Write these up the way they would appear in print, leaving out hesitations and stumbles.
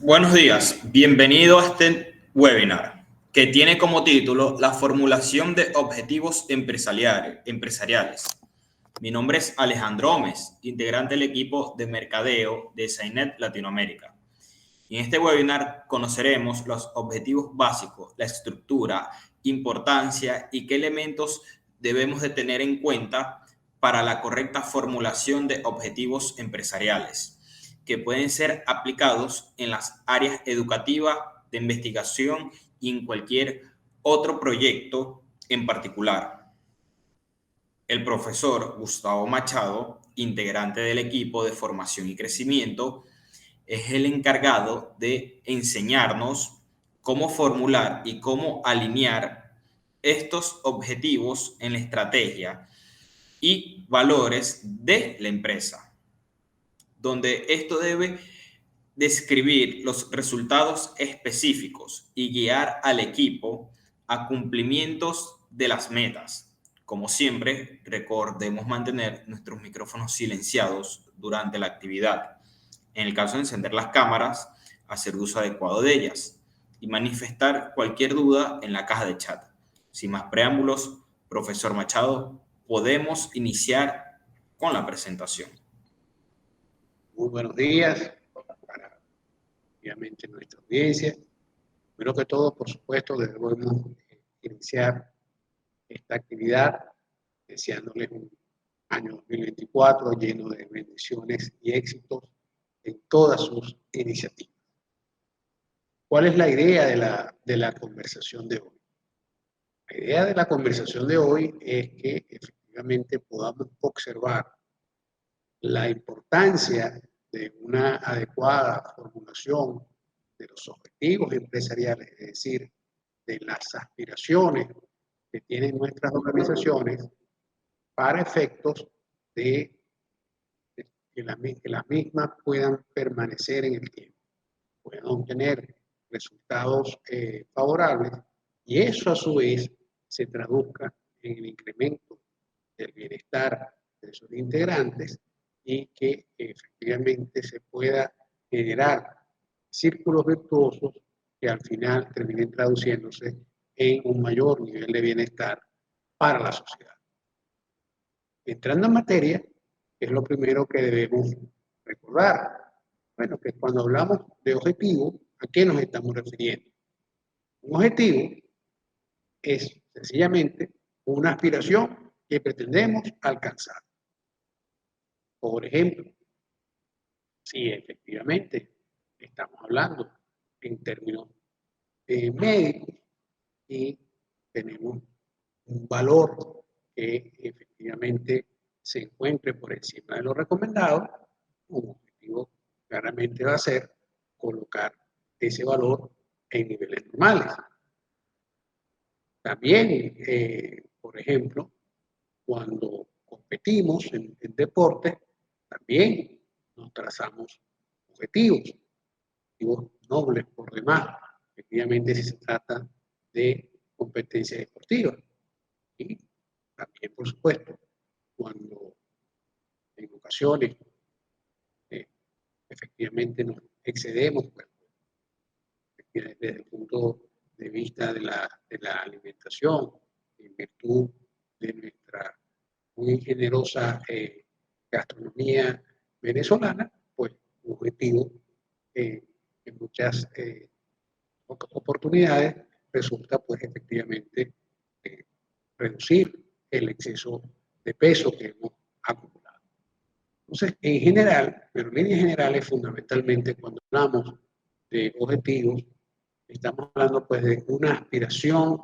Buenos días, bienvenido a este webinar que tiene como título la formulación de objetivos empresariales. Mi nombre es Alejandro Gómez, integrante del equipo de mercadeo de Sainet Latinoamérica. Y en este webinar conoceremos los objetivos básicos, la estructura, importancia y qué elementos debemos de tener en cuenta para la correcta formulación de objetivos empresariales, que pueden ser aplicados en las áreas educativa, de investigación y en cualquier otro proyecto en particular. El profesor Gustavo Machado, integrante del equipo de formación y crecimiento, es el encargado de enseñarnos cómo formular y cómo alinear estos objetivos en la estrategia y valores de la empresa, donde esto debe describir los resultados específicos y guiar al equipo a cumplimientos de las metas. Como siempre, recordemos mantener nuestros micrófonos silenciados durante la actividad. En el caso de encender las cámaras, hacer uso adecuado de ellas y manifestar cualquier duda en la caja de chat. Sin más preámbulos, profesor Machado, podemos iniciar con la presentación. Muy buenos días para, obviamente, nuestra audiencia. Primero que todo, por supuesto, debemos iniciar esta actividad deseándoles un año 2024 lleno de bendiciones y éxitos en todas sus iniciativas. ¿Cuál es la idea de la conversación de hoy? La idea de la conversación de hoy es que efectivamente podamos observar la importancia de una adecuada formulación de los objetivos empresariales, es decir, de las aspiraciones que tienen nuestras organizaciones para efectos de que las mismas puedan permanecer en el tiempo, puedan obtener resultados favorables y eso a su vez se traduzca en el incremento del bienestar de sus integrantes y que efectivamente se pueda generar círculos virtuosos que al final terminen traduciéndose en un mayor nivel de bienestar para la sociedad. Entrando en materia, ¿qué es lo primero que debemos recordar? Bueno, que cuando hablamos de objetivo, ¿a qué nos estamos refiriendo? Un objetivo es sencillamente una aspiración que pretendemos alcanzar. Por ejemplo, si efectivamente estamos hablando en términos médicos y tenemos un valor que efectivamente se encuentre por encima de lo recomendado, un objetivo claramente va a ser colocar ese valor en niveles normales. También, por ejemplo, cuando competimos en deporte, también nos trazamos objetivos nobles por demás, efectivamente si se trata de competencia deportiva. Y también, por supuesto, cuando en ocasiones efectivamente nos excedemos, pues, desde el punto de vista de la alimentación, en virtud de nuestra muy generosa gastronomía venezolana, pues un objetivo en muchas oportunidades resulta pues efectivamente reducir el exceso de peso que hemos acumulado. Entonces, en general, pero en líneas generales, fundamentalmente cuando hablamos de objetivos, estamos hablando pues de una aspiración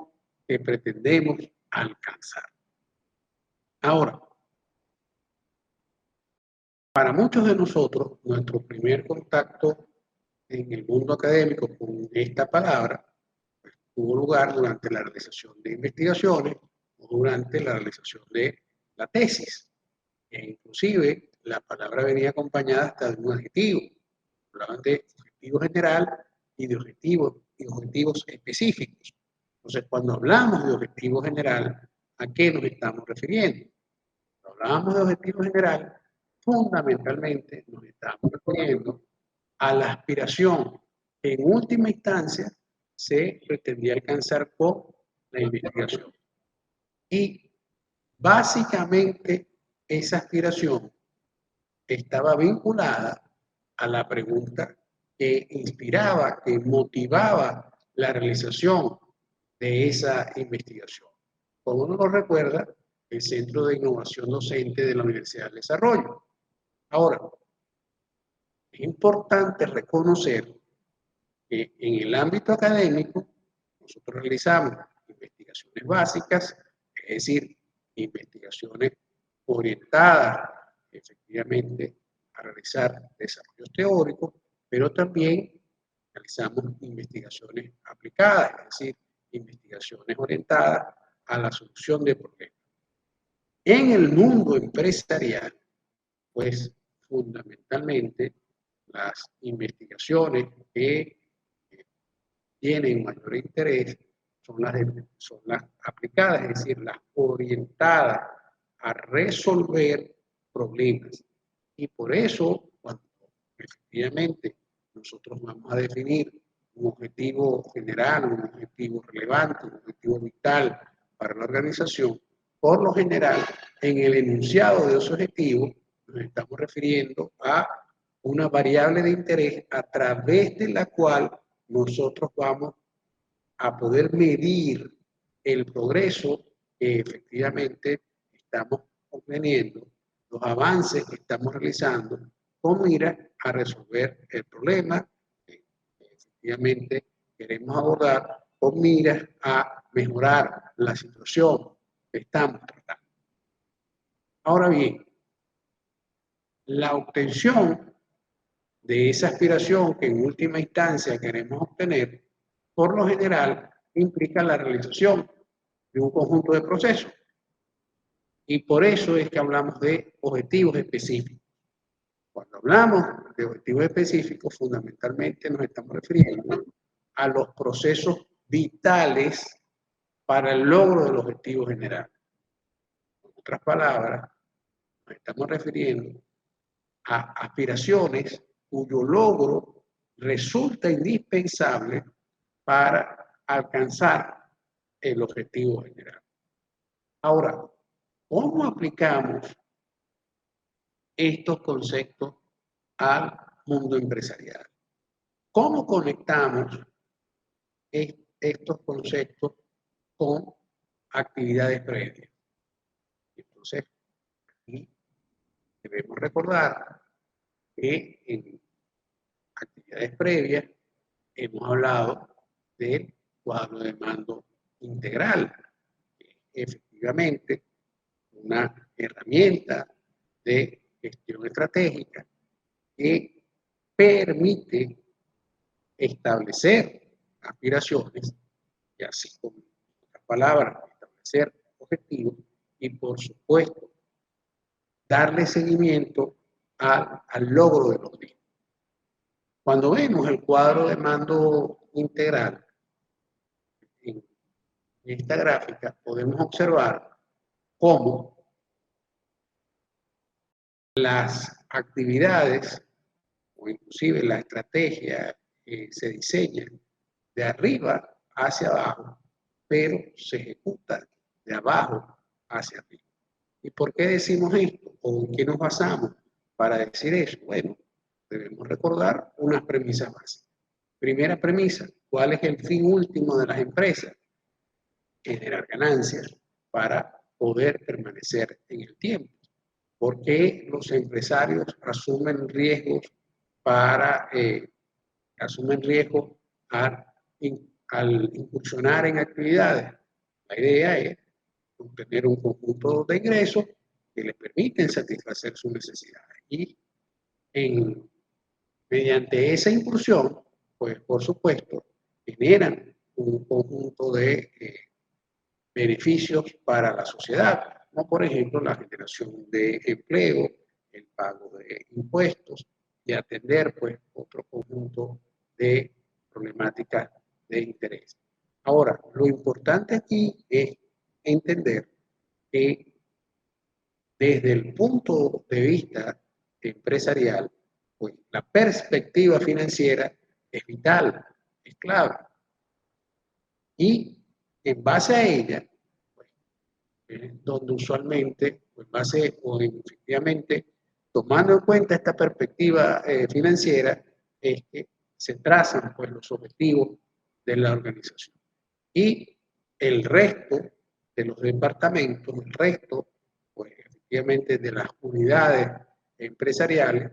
que pretendemos alcanzar. Ahora, para muchos de nosotros, nuestro primer contacto en el mundo académico con esta palabra pues, tuvo lugar durante la realización de investigaciones o durante la realización de la tesis. E inclusive la palabra venía acompañada hasta de un adjetivo. Hablaban de objetivo general y de objetivos específicos. Entonces, cuando hablamos de objetivo general, ¿a qué nos estamos refiriendo? Cuando hablamos de objetivo general, fundamentalmente nos estamos refiriendo a la aspiración que en última instancia se pretendía alcanzar con la investigación. Y básicamente esa aspiración estaba vinculada a la pregunta que inspiraba, que motivaba la realización de esa investigación. Como uno lo recuerda, el Centro de Innovación Docente de la Universidad del Desarrollo. Ahora, es importante reconocer que en el ámbito académico nosotros realizamos investigaciones básicas, es decir, investigaciones orientadas efectivamente a realizar desarrollos teóricos, pero también realizamos investigaciones aplicadas, es decir, investigaciones orientadas a la solución de problemas. En el mundo empresarial, pues fundamentalmente las investigaciones que tienen mayor interés son las aplicadas, es decir, las orientadas a resolver problemas. Y por eso, cuando efectivamente nosotros vamos a definir un objetivo general, un objetivo relevante, un objetivo vital para la organización, por lo general, en el enunciado de esos objetivos, nos estamos refiriendo a una variable de interés a través de la cual nosotros vamos a poder medir el progreso que efectivamente estamos obteniendo, los avances que estamos realizando, con mira a resolver el problema que efectivamente queremos abordar, con miras a mejorar la situación que estamos tratando. Ahora bien, la obtención de esa aspiración que en última instancia queremos obtener, por lo general implica la realización de un conjunto de procesos. Y por eso es que hablamos de objetivos específicos. Cuando hablamos de objetivos específicos, fundamentalmente nos estamos refiriendo a los procesos vitales para el logro del objetivo general. En otras palabras, nos estamos refiriendo a aspiraciones cuyo logro resulta indispensable para alcanzar el objetivo general. Ahora, ¿cómo aplicamos estos conceptos al mundo empresarial? ¿Cómo conectamos estos conceptos con actividades previas? Entonces, aquí debemos recordar que en actividades previas hemos hablado del cuadro de mando integral, efectivamente una herramienta de gestión estratégica que permite establecer aspiraciones y así como, en otras palabras, establecer objetivos y por supuesto darle seguimiento al logro de los mismos. Cuando vemos el cuadro de mando integral en esta gráfica, podemos observar cómo las actividades o inclusive la estrategia se diseña de arriba hacia abajo, pero se ejecuta de abajo hacia arriba. ¿Y por qué decimos esto? ¿O en qué nos basamos para decir eso? Bueno, debemos recordar unas premisas básicas. Primera premisa, ¿cuál es el fin último de las empresas? Generar ganancias para poder permanecer en el tiempo. ¿Por qué los empresarios asumen riesgos al incursionar en actividades? La idea es obtener un conjunto de ingresos que les permiten satisfacer sus necesidades. Y mediante esa incursión, pues por supuesto, generan un conjunto de beneficios para la sociedad, como por ejemplo la generación de empleo, el pago de impuestos y atender pues otro conjunto de problemáticas de interés. Ahora, lo importante aquí es entender que desde el punto de vista empresarial, pues la perspectiva financiera es vital, es clave. Y en base a ella, pues, donde usualmente, pues, en base o efectivamente, tomando en cuenta esta perspectiva financiera, es que se trazan pues, los objetivos de la organización. Y el resto de los departamentos, el resto, pues efectivamente de las unidades empresariales,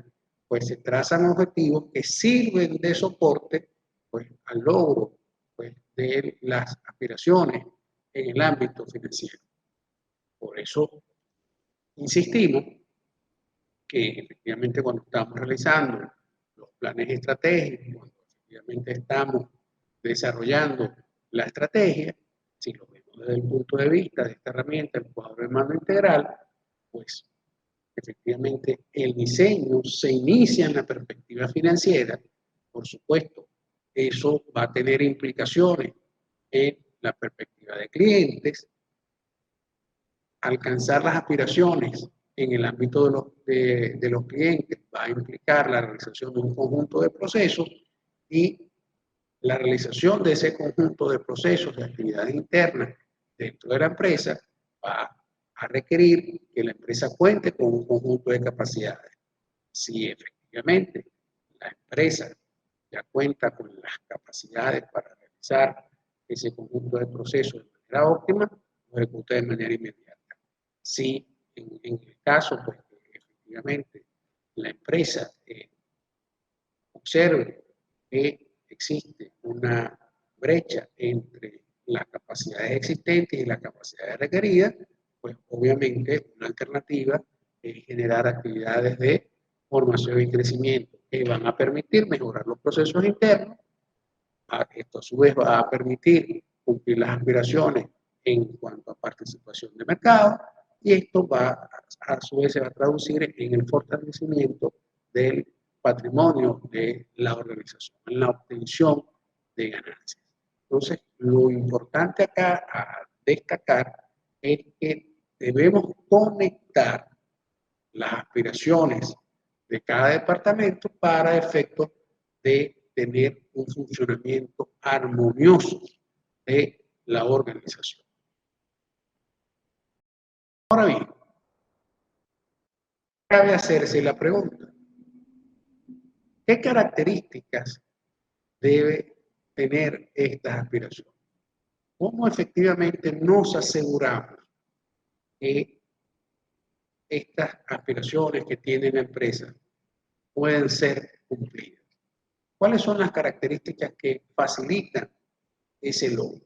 pues se trazan objetivos que sirven de soporte pues, al logro pues, de las aspiraciones en el ámbito financiero. Por eso insistimos que efectivamente cuando estamos realizando los planes estratégicos, cuando efectivamente estamos desarrollando la estrategia, si lo vemos desde el punto de vista de esta herramienta, el cuadro de mando integral, pues efectivamente el diseño se inicia en la perspectiva financiera, por supuesto, eso va a tener implicaciones en la perspectiva de clientes, alcanzar las aspiraciones en el ámbito de los clientes va a implicar la realización de un conjunto de procesos y la realización de ese conjunto de procesos de actividades internas dentro de la empresa va a requerir que la empresa cuente con un conjunto de capacidades. Si efectivamente la empresa ya cuenta con las capacidades para realizar ese conjunto de procesos de manera óptima, lo ejecuta de manera inmediata. Si en el caso, pues, que efectivamente la empresa observe que existe una brecha entre las capacidades existentes y las capacidades requeridas, pues obviamente una alternativa es generar actividades de formación y crecimiento que van a permitir mejorar los procesos internos. Esto a su vez va a permitir cumplir las aspiraciones en cuanto a participación de mercado y esto va a su vez se va a traducir en el fortalecimiento del patrimonio de la organización, en la obtención de ganancias. Entonces, lo importante acá a destacar es que debemos conectar las aspiraciones de cada departamento para efectos de tener un funcionamiento armonioso de la organización. Ahora bien, cabe hacerse la pregunta, ¿qué características debe tener estas aspiraciones? ¿Cómo efectivamente nos aseguramos que estas aspiraciones que tiene la empresa pueden ser cumplidas? ¿Cuáles son las características que facilitan ese logro?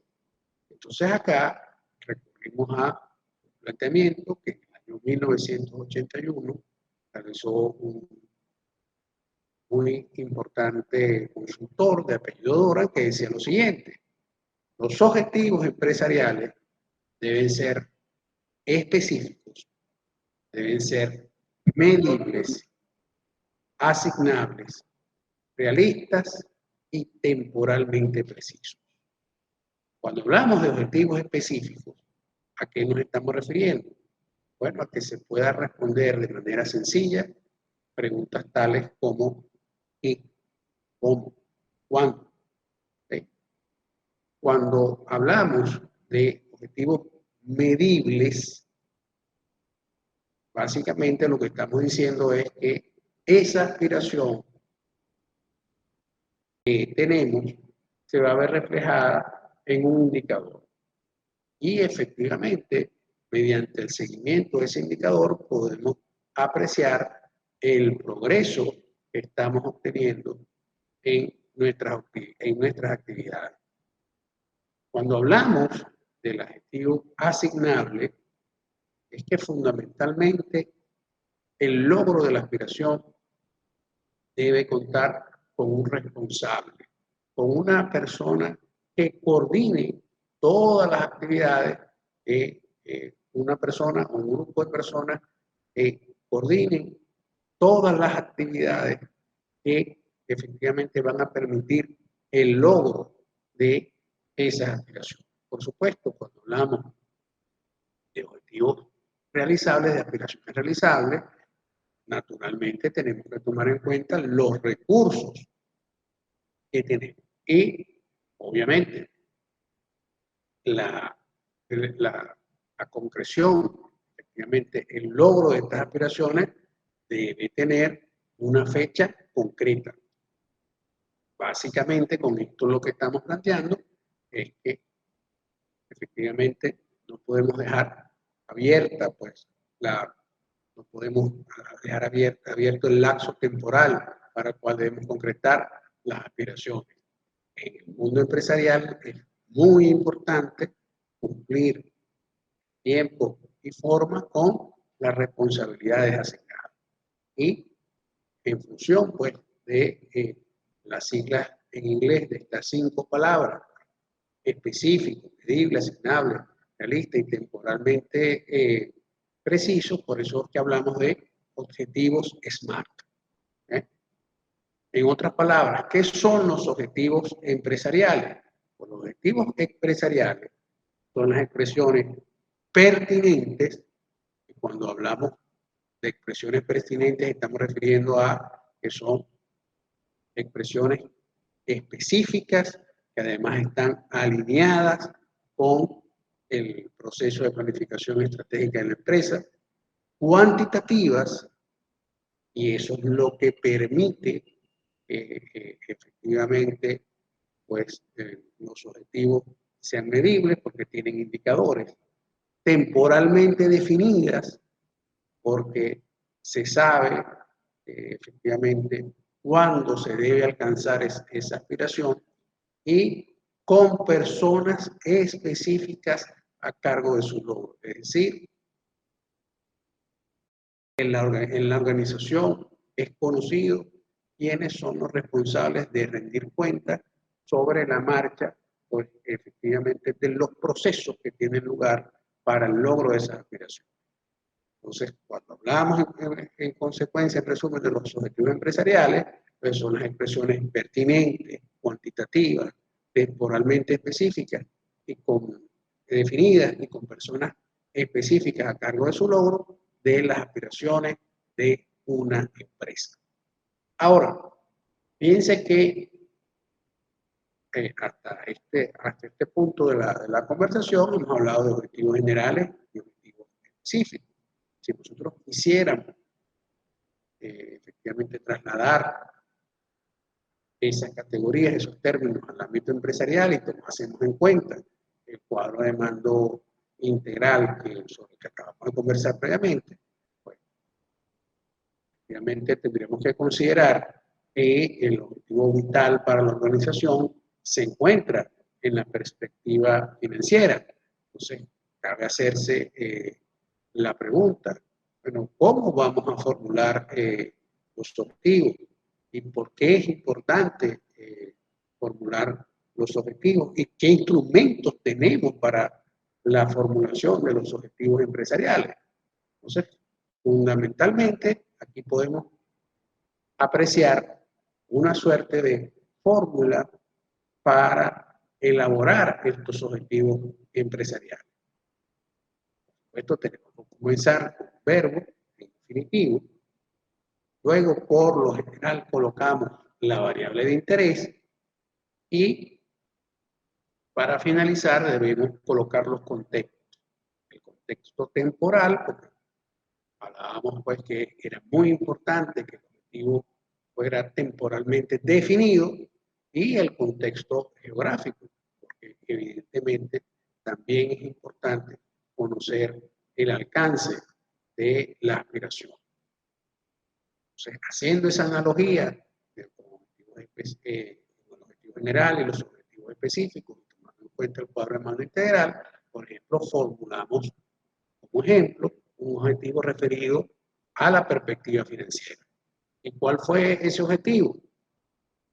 Entonces acá recurrimos a un planteamiento que en el año 1981 realizó un muy importante consultor de apellido Dora que decía lo siguiente: los objetivos empresariales deben ser específicos, deben ser medibles, asignables, realistas y temporalmente precisos. Cuando hablamos de objetivos específicos, ¿a qué nos estamos refiriendo? Bueno, a que se pueda responder de manera sencilla preguntas tales como ¿qué? ¿Cómo? ¿Cuándo? ¿Sí? Cuando hablamos de objetivos medibles, básicamente lo que estamos diciendo es que esa aspiración que tenemos se va a ver reflejada en un indicador. Y efectivamente, mediante el seguimiento de ese indicador, podemos apreciar el progreso que estamos obteniendo en nuestras actividades. Cuando hablamos del adjetivo asignable, es que fundamentalmente el logro de la aspiración debe contar con un responsable, con una persona que coordine todas las actividades de una persona o un grupo de personas que coordinen todas las actividades que efectivamente van a permitir el logro de esas aspiraciones. Por supuesto, cuando hablamos de objetivos realizables, de aspiraciones realizables, naturalmente tenemos que tomar en cuenta los recursos que tenemos. Y obviamente la concreción, efectivamente el logro de estas aspiraciones debe tener una fecha concreta. Básicamente con esto lo que estamos planteando es que efectivamente no podemos dejar abierta, pues, no podemos dejar abierto el lapso temporal para el cual debemos concretar las aspiraciones. En el mundo empresarial es muy importante cumplir tiempo y forma con las responsabilidades asignadas. Y en función, pues, de las siglas en inglés de estas 5 palabras, específico, medible, asignable, realista y temporalmente preciso, por eso es que hablamos de objetivos SMART. En otras palabras, ¿qué son los objetivos empresariales? Pues los objetivos empresariales son las expresiones pertinentes, y cuando hablamos de expresiones pertinentes estamos refiriendo a que son expresiones específicas que además están alineadas con el proceso de planificación estratégica de la empresa, cuantitativas, y eso es lo que permite efectivamente pues, los objetivos sean medibles porque tienen indicadores, temporalmente definidas porque se sabe efectivamente cuándo se debe alcanzar esa aspiración, y con personas específicas a cargo de su logro. Es decir, en la organización es conocido quiénes son los responsables de rendir cuentas sobre la marcha, pues efectivamente de los procesos que tienen lugar para el logro de esas aspiraciones. Entonces, cuando hablamos en consecuencia, en resumen, de los objetivos empresariales, pues son las expresiones pertinentes, cuantitativas, temporalmente específicas y definidas y con personas específicas a cargo de su logro de las aspiraciones de una empresa. Ahora, piense que hasta este punto de la conversación hemos hablado de objetivos generales y objetivos específicos. Si nosotros quisiéramos efectivamente trasladar esas categorías, esos términos al ámbito empresarial, y hacemos en cuenta el cuadro de mando integral sobre el que acabamos de conversar previamente, pues obviamente tendríamos que considerar que el objetivo vital para la organización se encuentra en la perspectiva financiera. Entonces, cabe hacerse la pregunta, bueno, ¿cómo vamos a formular los objetivos? ¿Y por qué es importante formular los objetivos? ¿Y qué instrumentos tenemos para la formulación de los objetivos empresariales? Entonces, fundamentalmente, aquí podemos apreciar una suerte de fórmula para elaborar estos objetivos empresariales. Esto tenemos que comenzar con un verbo en infinitivo. Luego, por lo general, colocamos la variable de interés y para finalizar debemos colocar los contextos. El contexto temporal, porque hablábamos pues que era muy importante que el objetivo fuera temporalmente definido, y el contexto geográfico, porque evidentemente también es importante conocer el alcance de la aspiración. Entonces, haciendo esa analogía con los objetivos generales y los objetivos específicos, tomando en cuenta el cuadro de mando integral, por ejemplo, formulamos como ejemplo un objetivo referido a la perspectiva financiera. ¿Y cuál fue ese objetivo?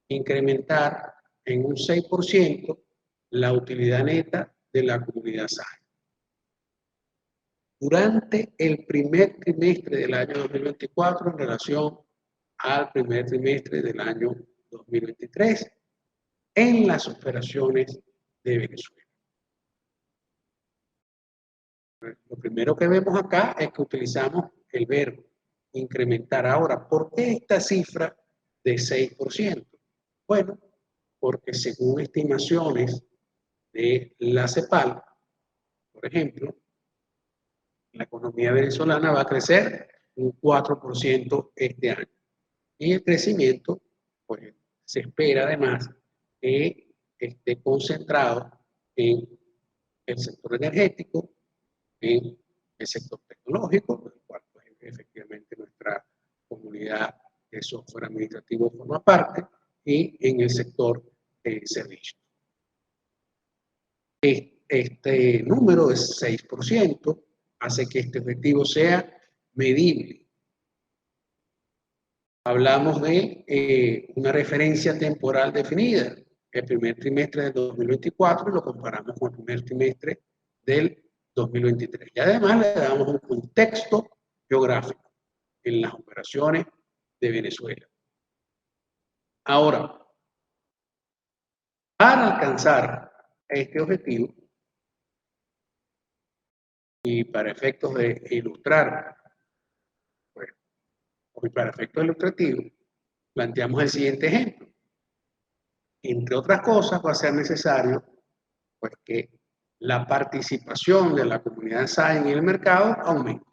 Incrementar en un 6% la utilidad neta de la comunidad SAE. Durante el primer trimestre del año 2024 en relación al primer trimestre del año 2023 en las operaciones de Venezuela. Lo primero que vemos acá es que utilizamos el verbo incrementar. Ahora, ¿por qué esta cifra de 6%? Bueno, porque según estimaciones de la CEPAL, por ejemplo, la economía venezolana va a crecer un 4% este año. Y el crecimiento, pues, se espera además que esté concentrado en el sector energético, en el sector tecnológico, del cual pues, efectivamente nuestra comunidad de software administrativo forma parte, y en el sector de servicios. Este número de 6% hace que este objetivo sea medible. Hablamos de una referencia temporal definida, el primer trimestre del 2024, y lo comparamos con el primer trimestre del 2023. Y además le damos un contexto geográfico en las operaciones de Venezuela. Ahora, para alcanzar este objetivo, y para efectos de ilustrar, pues, y para efectos ilustrativos, planteamos el siguiente ejemplo. Entre otras cosas, va a ser necesario pues, que la participación de la comunidad SAE en el mercado aumente.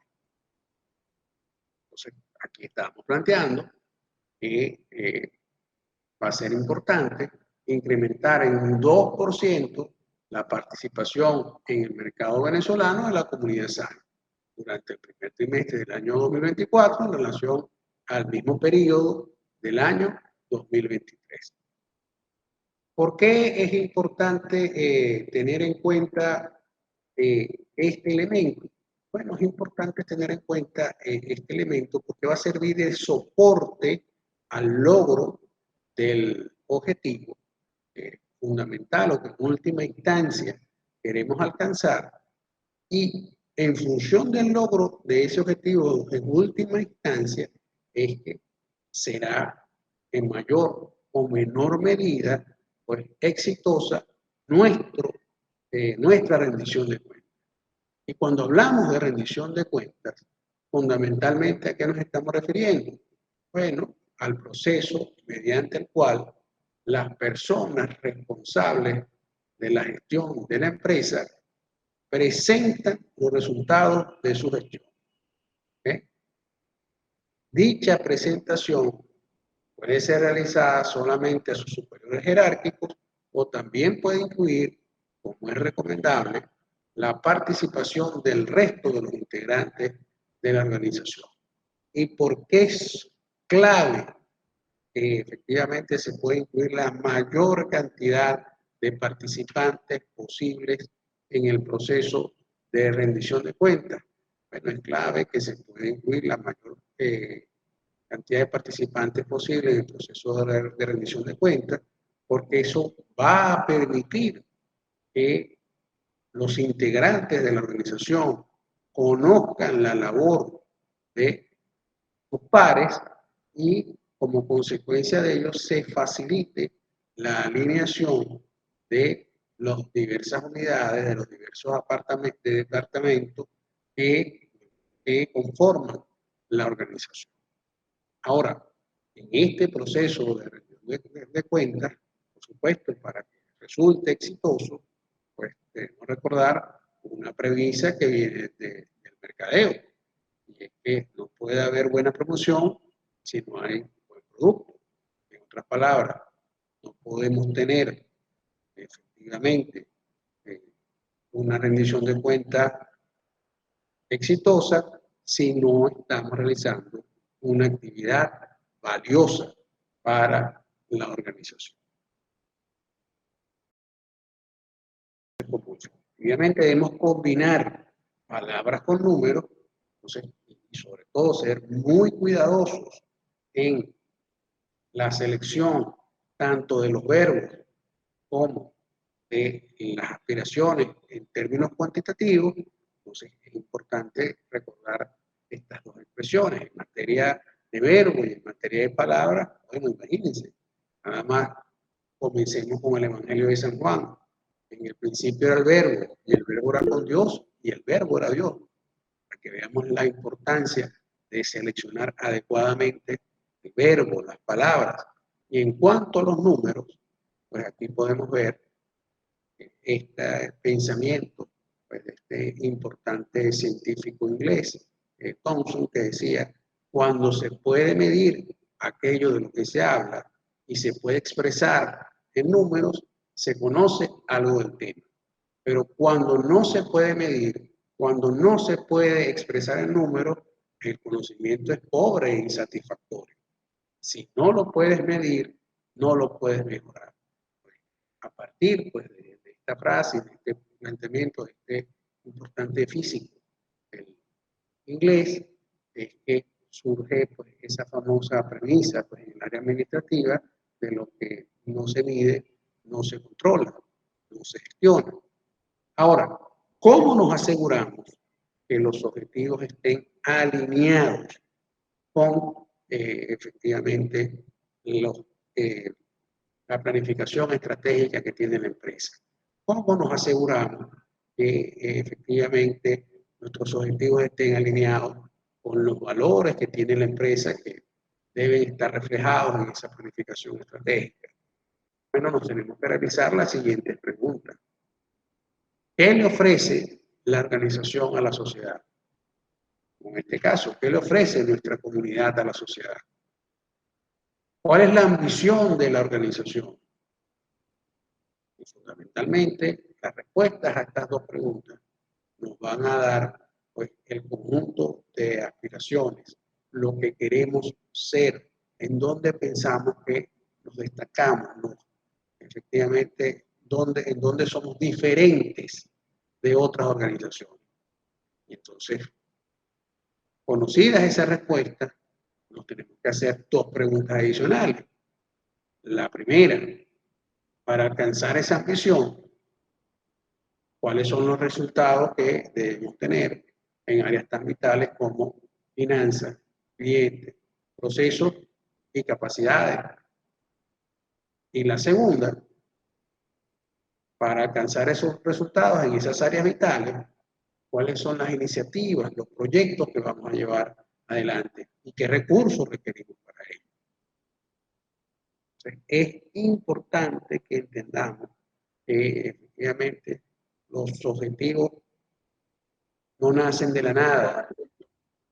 Entonces, aquí estamos planteando que va a ser importante incrementar en un 2% la participación en el mercado venezolano de la comunidad SAE durante el primer trimestre del año 2024 en relación al mismo periodo del año 2023. ¿Por qué es importante tener en cuenta este elemento? Bueno, es importante tener en cuenta este elemento porque va a servir de soporte al logro del objetivo fundamental o que en última instancia queremos alcanzar, y en función del logro de ese objetivo en última instancia es que será en mayor o menor medida pues, exitosa nuestra rendición de cuentas. Y cuando hablamos de rendición de cuentas, fundamentalmente ¿a qué nos estamos refiriendo? Bueno, al proceso mediante el cual las personas responsables de la gestión de la empresa presentan los resultados de su gestión. ¿Okay? Dicha presentación puede ser realizada solamente a sus superiores jerárquicos o también puede incluir, como es recomendable, la participación del resto de los integrantes de la organización. ¿Y por qué es clave que efectivamente se puede incluir la mayor cantidad de participantes posibles en el proceso de rendición de cuentas? Bueno, es clave que se puede incluir la mayor cantidad de participantes posible en el proceso de rendición de cuentas, porque eso va a permitir que los integrantes de la organización conozcan la labor de sus pares y como consecuencia de ello se facilite la alineación de las diversas unidades, de los diversos departamentos que conforman la organización. Ahora, en este proceso de rendición de cuentas, por supuesto, para que resulte exitoso, pues debemos recordar una premisa que viene del mercadeo, y es que no puede haber buena promoción si no hay buen producto. En otras palabras, no podemos tener efectivamente una rendición de cuentas exitosa si no estamos realizando una actividad valiosa para la organización. Obviamente debemos combinar palabras con números, entonces, y sobre todo ser muy cuidadosos en la selección tanto de los verbos como de las aspiraciones en términos cuantitativos. Entonces es importante recordar estas dos expresiones. En materia de verbo y en materia de palabras, bueno, imagínense, nada más comencemos con el Evangelio de San Juan. En el principio era el verbo, y el verbo era con Dios, y el verbo era Dios. Para que veamos la importancia de seleccionar adecuadamente el verbo, las palabras. Y en cuanto a los números, pues aquí podemos ver este pensamiento pues, de este importante científico inglés, Thomson, que decía, cuando se puede medir aquello de lo que se habla y se puede expresar en números, se conoce algo del tema. Pero cuando no se puede medir, cuando no se puede expresar en números, el conocimiento es pobre e insatisfactorio. Si no lo puedes medir, no lo puedes mejorar. A partir pues, de esta frase, de este planteamiento, de este importante físico del inglés, es que surge pues, esa famosa premisa pues, en el área administrativa de lo que no se mide, no se controla, no se gestiona. Ahora, ¿cómo nos aseguramos que los objetivos estén alineados con efectivamente la planificación estratégica que tiene la empresa? ¿Cómo nos aseguramos que efectivamente nuestros objetivos estén alineados con los valores que tiene la empresa que deben estar reflejados en esa planificación estratégica? Bueno, nos tenemos que realizar las siguientes preguntas. ¿Qué le ofrece la organización a la sociedad? En este caso, ¿qué le ofrece nuestra comunidad a la sociedad? ¿Cuál es la ambición de la organización? Y fundamentalmente, las respuestas a estas dos preguntas nos van a dar pues, el conjunto de aspiraciones, lo que queremos ser, en dónde pensamos que nos destacamos, efectivamente, en dónde somos diferentes de otras organizaciones. Y entonces, conocidas esas respuestas, nos tenemos que hacer dos preguntas adicionales. La primera, para alcanzar esa ambición, ¿cuáles son los resultados que debemos tener en áreas tan vitales como finanzas, clientes, procesos y capacidades? Y la segunda, para alcanzar esos resultados en esas áreas vitales, ¿cuáles son las iniciativas, los proyectos que vamos a llevar adelante y qué recursos requerimos para ello? Entonces, es importante que entendamos que efectivamente los objetivos no nacen de la nada,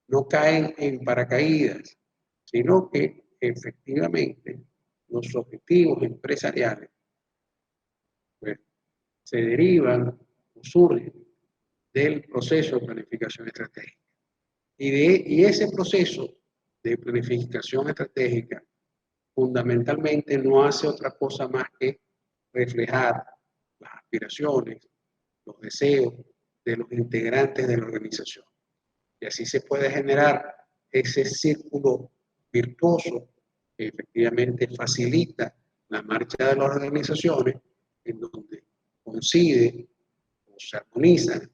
no caen en paracaídas, sino que efectivamente los objetivos empresariales pues, se derivan o surgen del proceso de planificación estratégica. Y ese proceso de planificación estratégica fundamentalmente no hace otra cosa más que reflejar las aspiraciones, los deseos de los integrantes de la organización. Y así se puede generar ese círculo virtuoso que efectivamente facilita la marcha de las organizaciones en donde coincide o se armonizan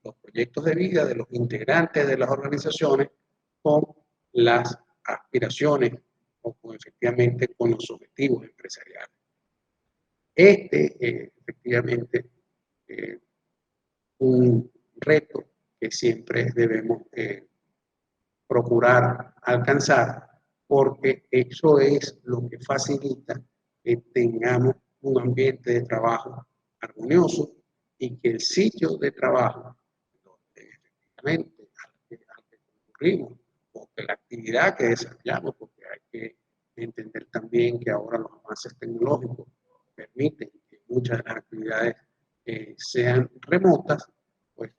los proyectos de vida de los integrantes de las organizaciones con las aspiraciones o efectivamente con los objetivos empresariales. Efectivamente, un reto que siempre debemos procurar alcanzar, porque eso es lo que facilita que tengamos un ambiente de trabajo armonioso y que el sitio de trabajo donde efectivamente al que concurrimos o que la actividad que desarrollamos, porque hay que entender también que ahora los avances tecnológicos permiten que muchas de las actividades sean remotas, pues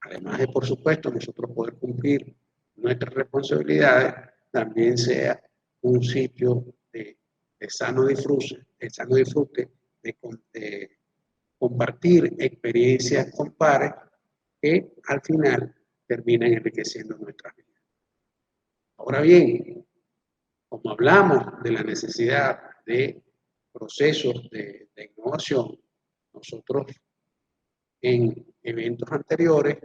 además de, por supuesto, nosotros poder cumplir nuestras responsabilidades, también sea un sitio de sano disfrute, de compartir experiencias con pares que al final terminan enriqueciendo nuestras vidas. Ahora bien, como hablamos de la necesidad de procesos de innovación, nosotros en eventos anteriores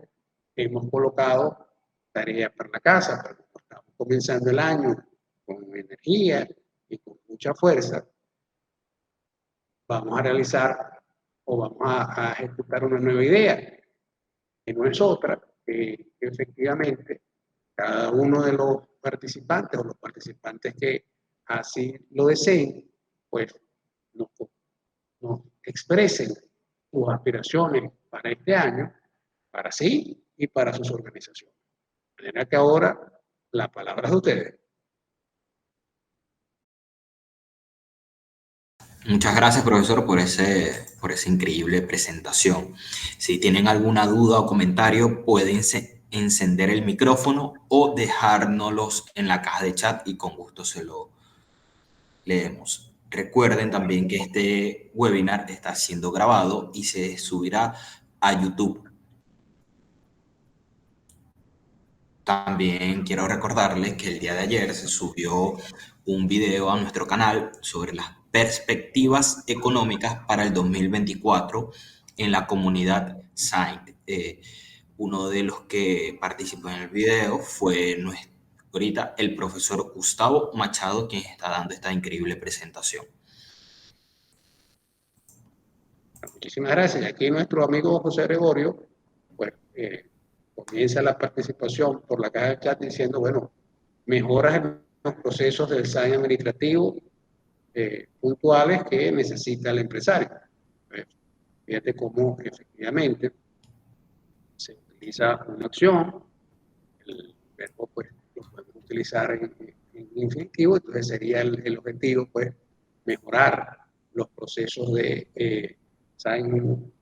hemos colocado tareas para la casa, pero como estamos comenzando el año con energía y con mucha fuerza, vamos a realizar o vamos a ejecutar una nueva idea, que no es otra, que efectivamente cada uno de los participantes o los participantes que así lo deseen, pues nos expresen sus aspiraciones para este año, para sí y para sus organizaciones. De manera que ahora la palabra es de ustedes. Muchas gracias, profesor, por esa increíble presentación. Si tienen alguna duda o comentario, pueden encender el micrófono o dejárnoslos en la caja de chat y con gusto se lo leemos. Recuerden también que este webinar está siendo grabado y se subirá a YouTube. También quiero recordarles que el día de ayer se subió un video a nuestro canal sobre las perspectivas económicas para el 2024 en la comunidad Saint. Uno de los que participó en el video fue ahorita el profesor Gustavo Machado, quien está dando esta increíble presentación. Muchísimas gracias. Aquí nuestro amigo José Gregorio, pues, comienza la participación por la caja de chat diciendo, bueno, mejoras en los procesos del design administrativo puntuales que necesita el empresario. Pues, fíjate cómo efectivamente se utiliza una acción, el verbo pues lo podemos utilizar en infinitivo, entonces sería el objetivo pues mejorar los procesos de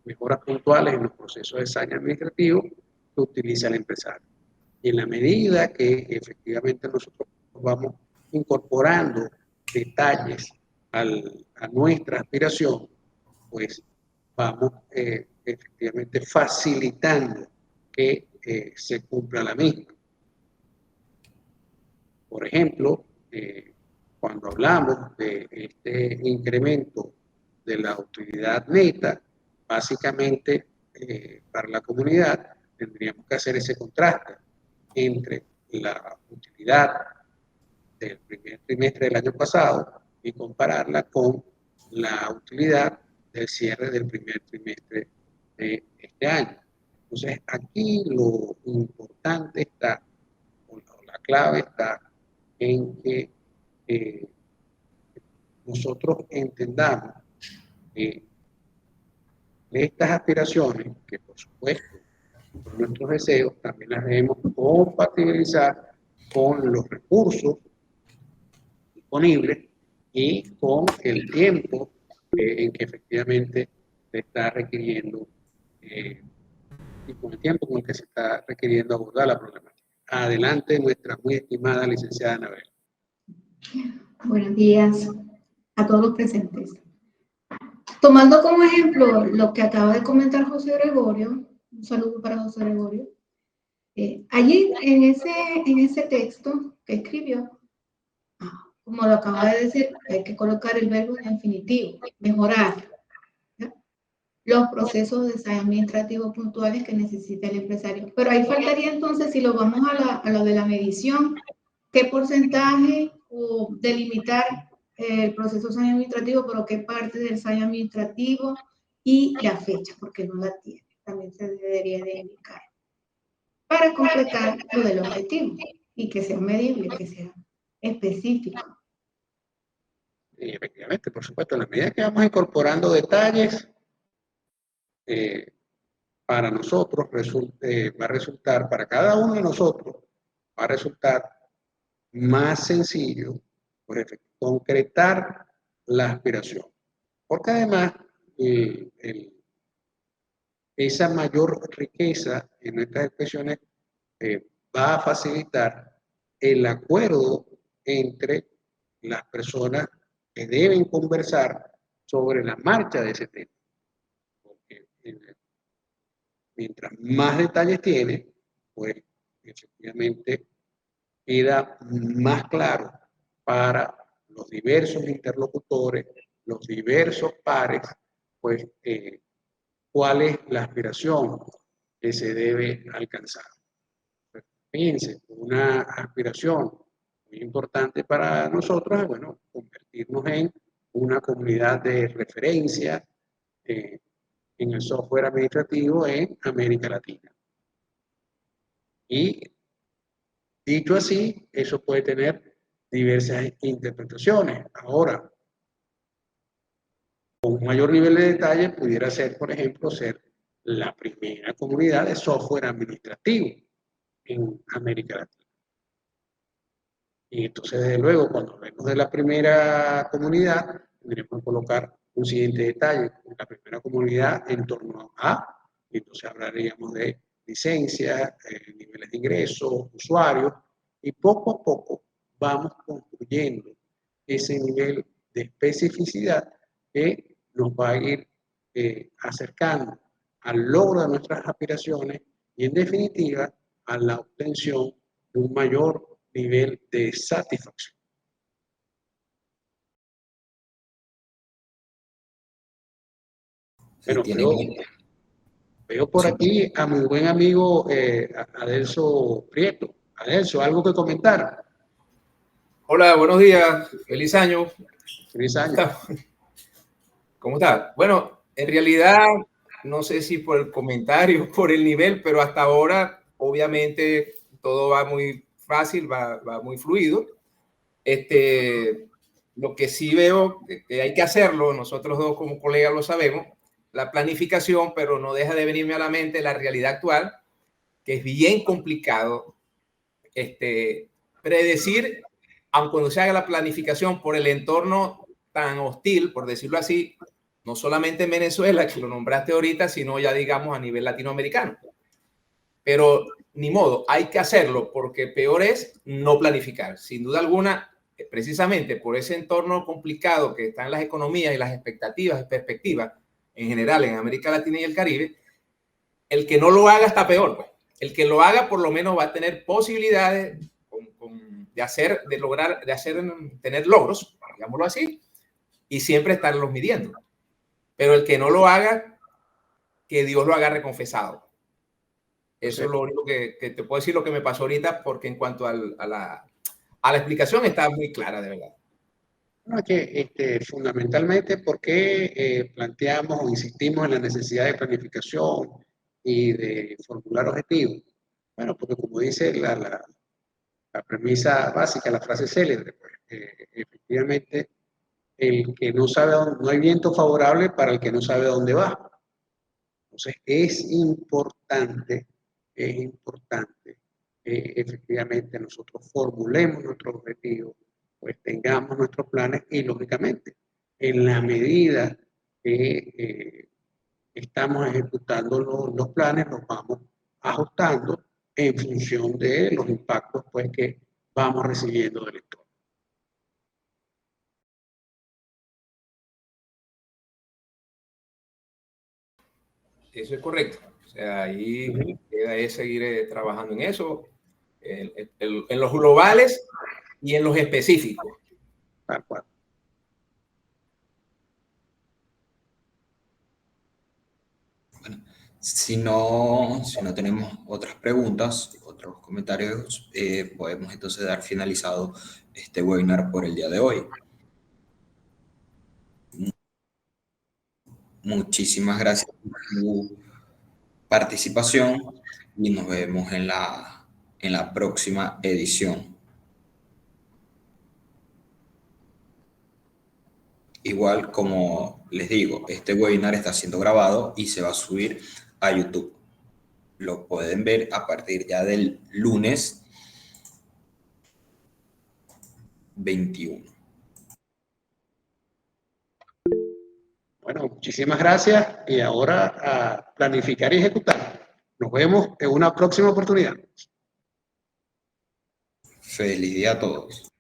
mejoras puntuales en los procesos de design administrativo que utiliza el empresario. Y en la medida que efectivamente nosotros vamos incorporando detalles a nuestra aspiración, pues vamos efectivamente facilitando que se cumpla la misma. Por ejemplo, cuando hablamos de este incremento de la utilidad neta, básicamente para la comunidad tendríamos que hacer ese contraste entre la utilidad del primer trimestre del año pasado y compararla con la utilidad del cierre del primer trimestre de este año. Entonces, aquí lo importante está, o la clave está en que nosotros entendamos que estas aspiraciones, que por supuesto son nuestros deseos, también las debemos compatibilizar con los recursos disponibles y con el tiempo en que efectivamente se está requiriendo y con el tiempo con el que se está requiriendo abordar la problemática. Adelante, nuestra muy estimada licenciada Anabel. Buenos días a todos los presentes. Tomando como ejemplo lo que acaba de comentar José Gregorio, un saludo para José Gregorio. Allí en ese texto que escribió, como lo acaba de decir, hay que colocar el verbo en infinitivo, mejorar, ¿ya? Los procesos de design administrativo puntuales que necesita el empresario. Pero ahí faltaría entonces, si lo vamos a lo de la medición, qué porcentaje o delimitar el proceso de design administrativo, pero qué parte del design administrativo y la fecha, porque no la tiene. También se debería de indicar para completar lo del objetivo y que sea medible, que sea específico. Y efectivamente, por supuesto, en la medida que vamos incorporando detalles, para nosotros va a resultar, para cada uno de nosotros, va a resultar más sencillo pues, concretar la aspiración. Porque además, esa mayor riqueza en nuestras expresiones va a facilitar el acuerdo entre las personas que deben conversar sobre la marcha de ese tema. Porque mientras más detalles tiene, pues efectivamente queda más claro para los diversos interlocutores, los diversos pares, pues cuál es la aspiración que se debe alcanzar. Fíjense, una aspiración muy importante para nosotros es, bueno, convertirnos en una comunidad de referencia en el software administrativo en América Latina. Y dicho así, eso puede tener diversas interpretaciones. Ahora, con un mayor nivel de detalle pudiera ser, por ejemplo, ser la primera comunidad de software administrativo en América Latina. Y entonces, desde luego, cuando hablemos de la primera comunidad, tendremos que colocar un siguiente detalle, la primera comunidad en torno a, y entonces hablaríamos de licencias, niveles de ingresos, usuarios, y poco a poco vamos construyendo ese nivel de especificidad que nos va a ir acercando al logro de nuestras aspiraciones y, en definitiva, a la obtención de un mayor nivel de satisfacción. Sí, Bueno, veo por aquí a mi buen amigo Adelso Prieto. Adelso, ¿algo que comentar? Hola, buenos días. Feliz año. Feliz año. ¿Cómo está? Bueno, en realidad, no sé si por el comentario, por el nivel, pero hasta ahora, obviamente, todo va muy fácil, va muy fluido. Lo que sí veo que hay que hacerlo, nosotros dos como colegas lo sabemos, la planificación, pero no deja de venirme a la mente la realidad actual, que es bien complicado predecir, aun cuando se haga la planificación por el entorno tan hostil, por decirlo así, no solamente en Venezuela, que lo nombraste ahorita, sino ya digamos a nivel latinoamericano. Pero ni modo, hay que hacerlo porque peor es no planificar. Sin duda alguna, precisamente por ese entorno complicado que están las economías y las expectativas y perspectivas en general en América Latina y el Caribe, el que no lo haga está peor, pues. El que lo haga por lo menos va a tener posibilidades tener logros, digámoslo así, y siempre estarlos midiendo. Pero el que no lo haga, que Dios lo agarre confesado. Eso es lo único que te puedo decir, lo que me pasó ahorita, porque en cuanto a la explicación está muy clara, de verdad. No, es que fundamentalmente, ¿por qué planteamos o insistimos en la necesidad de planificación y de formular objetivos? Bueno, porque como dice la premisa básica, la frase célebre, pues, efectivamente, el que no sabe dónde, no hay viento favorable para el que no sabe dónde va. Entonces, es importante efectivamente nosotros formulemos nuestros objetivos, pues tengamos nuestros planes y, lógicamente, en la medida que estamos ejecutando los planes, los vamos ajustando en función de los impactos pues, que vamos recibiendo del entorno. Eso es correcto. O sea, ahí queda seguir trabajando en eso, en los globales y en los específicos. Tal cual. Bueno, si no tenemos otras preguntas, otros comentarios, podemos entonces dar finalizado este webinar por el día de hoy. Muchísimas gracias por su participación y nos vemos en la próxima edición. Igual, como les digo, este webinar está siendo grabado y se va a subir a YouTube. Lo pueden ver a partir ya del lunes 21. Bueno, muchísimas gracias y ahora a planificar y ejecutar. Nos vemos en una próxima oportunidad. Feliz día a todos.